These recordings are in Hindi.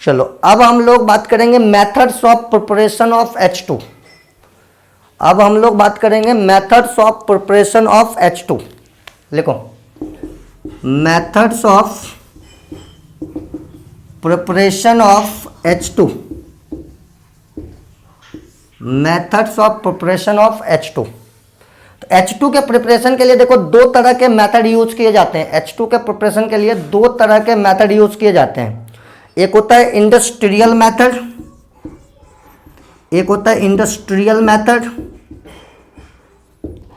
चलो अब हम लोग बात करेंगे methods of preparation of H2। अब हम लोग बात करेंगे methods of preparation of H2। लिखो methods of preparation of H2। Methods of preparation of H2। तो H2 के प्रिपरेशन के लिए देखो दो तरह के मेथड यूज किए जाते हैं। H2 के प्रिपरेशन के लिए दो तरह के मेथड यूज किए जाते हैं। एक होता है इंडस्ट्रियल मेथड, एक होता है इंडस्ट्रियल मेथड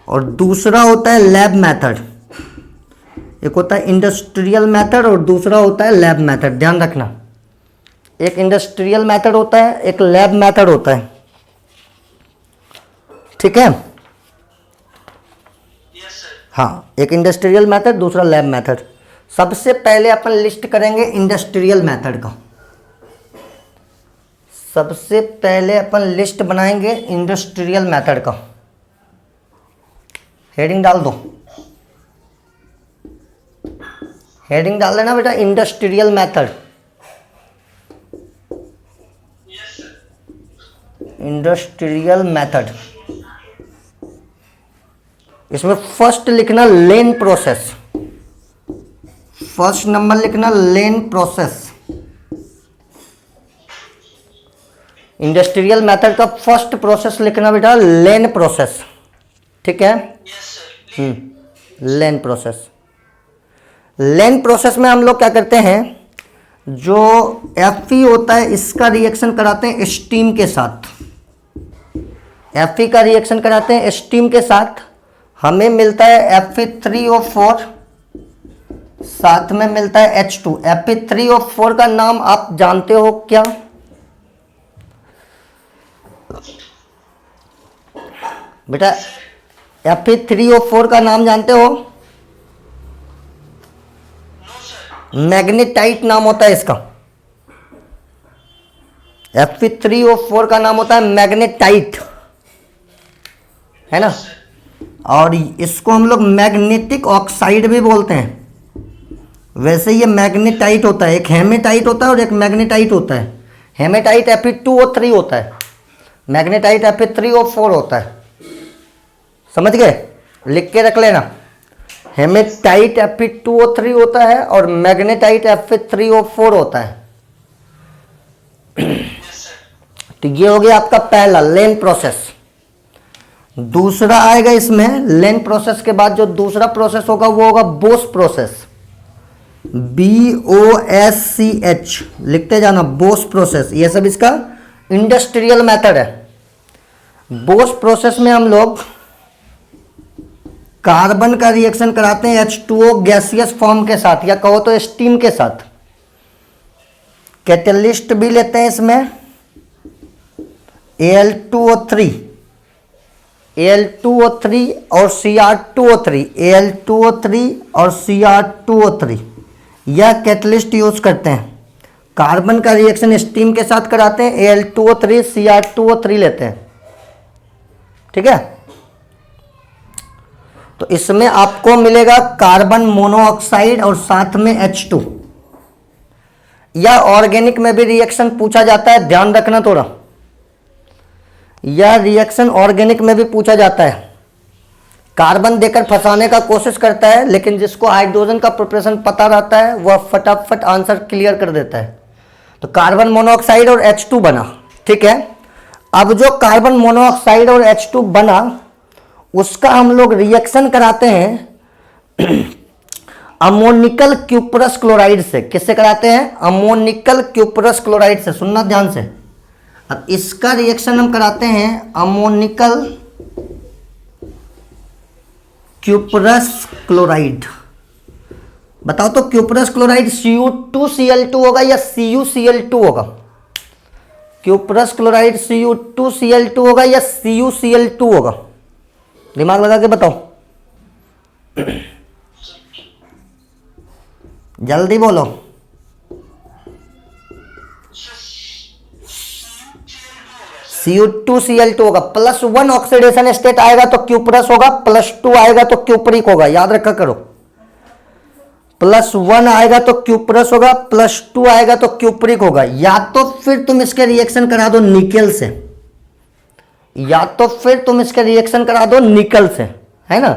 और दूसरा होता है लैब मेथड। एक होता है इंडस्ट्रियल मेथड और दूसरा होता है लैब मेथड। ध्यान रखना, एक इंडस्ट्रियल मेथड होता है, एक लैब मेथड होता है। ठीक है, हाँ, एक इंडस्ट्रियल मेथड, दूसरा लैब मेथड। सबसे पहले अपन लिस्ट करेंगे इंडस्ट्रियल मेथड का। सबसे पहले अपन लिस्ट बनाएंगे इंडस्ट्रियल मेथड का। हेडिंग डाल दो, हेडिंग डाल देना बेटा, इंडस्ट्रियल मेथड। इंडस्ट्रियल मेथड, इसमें फर्स्ट लिखना लेन प्रोसेस। फर्स्ट नंबर लिखना लेन प्रोसेस। इंडस्ट्रियल मेथड का फर्स्ट प्रोसेस लिखना बेटा लेन प्रोसेस। ठीक है, लेन प्रोसेस। लेन प्रोसेस में हम लोग क्या करते हैं, जो Fe होता है इसका रिएक्शन कराते हैं स्टीम के साथ। Fe का रिएक्शन कराते हैं स्टीम के साथ, हमें मिलता है Fe3O4, साथ में मिलता है H2। Fe3O4 का नाम आप जानते हो क्या? बेटा Fe3O4 का नाम जानते हो? मैग्नेटाइट नाम होता है इसका। Fe3O4 का नाम होता है मैग्नेटाइट, है ना। और इसको हम लोग मैग्नेटिक ऑक्साइड भी बोलते हैं। वैसे ये मैग्नेटाइट होता है, एक हेमेटाइट होता है और एक मैग्नेटाइट होता है। हेमेटाइट Fe2O3 होता है, मैग्नेटाइट Fe3O4 होता है। समझ गए, लिख के रख लेना। हेमेटाइट Fe2O3 होता है और मैग्नेटाइट Fe3O4 होता है। तो ये हो गया आपका पहला लेन प्रोसेस। दूसरा आएगा इसमें, लेन प्रोसेस के बाद जो दूसरा प्रोसेस होगा वो होगा बोस प्रोसेस। BOSCH लिखते जाना, बोस प्रोसेस। ये सब इसका इंडस्ट्रियल मेथड है। बोस प्रोसेस में हम लोग कार्बन का रिएक्शन कराते हैं H2O गैसियस फॉर्म के साथ, या कहो तो स्टीम के साथ। कैटलिस्ट भी लेते हैं इसमें, Al2O3 और Cr2O3, Al2O3 और Cr2O3, यह कैटलिस्ट यूज करते हैं। कार्बन का रिएक्शन स्टीम के साथ कराते हैं, Al2O3 Cr2O3 लेते हैं। ठीक है, तो इसमें आपको मिलेगा कार्बन मोनोऑक्साइड और साथ में H2। यह ऑर्गेनिक में भी रिएक्शन पूछा जाता है, ध्यान रखना थोड़ा। यह रिएक्शन ऑर्गेनिक में भी पूछा जाता है। कार्बन देकर फंसाने का कोशिश करता है, लेकिन जिसको हाइड्रोजन का प्रिपरेशन पता रहता है वह फटाफट आंसर क्लियर कर देता है। तो कार्बन मोनोऑक्साइड और H2 बना। ठीक है, अब जो कार्बन मोनोऑक्साइड और H2 बना उसका हम लोग रिएक्शन कराते हैं अमोनिकल क्यूपरस क्लोराइड से। किससे कराते हैं? अमोनिकल क्यूपरस क्लोराइड से। सुनना ध्यान से। अब इसका रिएक्शन हम कराते हैं अमोनिकल क्यूपरस क्लोराइड। बताओ तो क्यूपरस क्लोराइड Cu2Cl2 होगा या CuCl2 होगा? क्यूपरस क्लोराइड Cu2Cl2 होगा या CuCl2 होगा? दिमाग लगा के बताओ, जल्दी बोलो। Cu2Cl2 होगा। +1 ऑक्सीडेशन स्टेट आएगा तो क्यूपरस होगा, +2 आएगा तो क्यूपरिक होगा। याद रखा करो, +1 आएगा तो क्यूप्रस होगा, +2 आएगा तो क्यूप्रिक होगा। या तो फिर तुम इसके रिएक्शन करा दो निकेल से, या तो फिर तुम इसके रिएक्शन करा दो निकल से, है ना।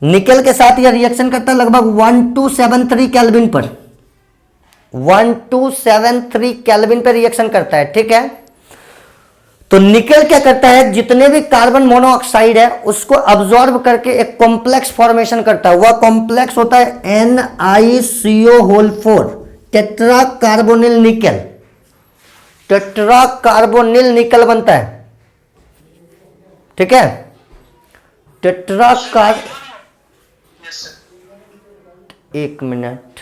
निकेल के साथ यह रिएक्शन करता है लगभग 1273 केल्विन पर, 1273 केल्विन पर रिएक्शन करता है, ठीक है। तो निकेल क्या करता है, जितने भी कार्बन मोनोऑक्साइड है उसको अब्सॉर्ब करके एक कॉम्प्लेक्स फॉर्मेशन करता है। वह कॉम्प्लेक्स होता है NiCO4, tetra carbonyl nickel. Tetra carbonyl निकल बनता है, ठीक है। टेट्रा कार्ब, एक मिनट,